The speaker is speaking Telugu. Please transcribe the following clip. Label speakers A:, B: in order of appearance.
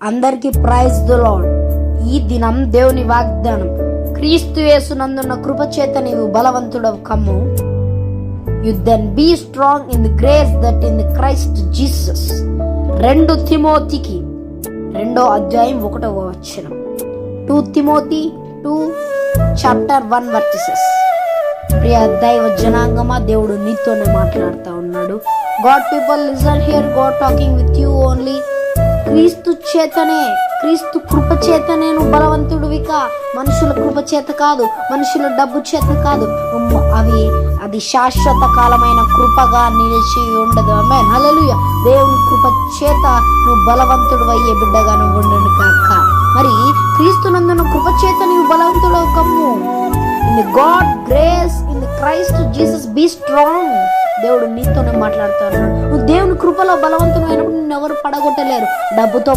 A: అందరికీ ప్రైజ్ ది లార్డ్. ఈ దినం దేవుని వాగ్దానం, క్రీస్తు యేసునందున్న కృపచేత నీవు బలవంతుడవు కమ్ము. You then be strong in the grace that in the Christ Jesus. 2 తిమోతికి 2వ అధ్యాయం 1వ వచనం. 2 తిమోతి 2:1 ప్రియ దైవ జనాంగమా, దేవుడు నీతోనే మాట్లాడుతూ ఉన్నాడు. God people listen here, God talking with you only. క్రీస్తు చేతనే, క్రీస్తు కృప చేతనే నువ్వు బలవంతుడివిక. మనుషుల కృప చేత కాదు, మనుషుల డబ్బు చేత కాదు. అది శాశ్వత కాలమైన కృపగా నిలిచి ఉండదు. ఆమేన్, హల్లెలూయా. దేవుని కృప చేత నువ్వు బలవంతుడు అయ్యే బిడ్డగా నువ్వు ఉండును కాక. మరి క్రీస్తునందున కృప చేత నీవు బలవంతుడు కమ్ము. In the God grace in the Christ Jesus be strong. దేవుడు నీతోనే మాట్లాడుతున్నాడు. నువ్వు దేవుని కృపలో బలవంతుడు అయినప్పుడు నిన్ను ఎవరు పడగొట్టలేరు. డబ్బుతో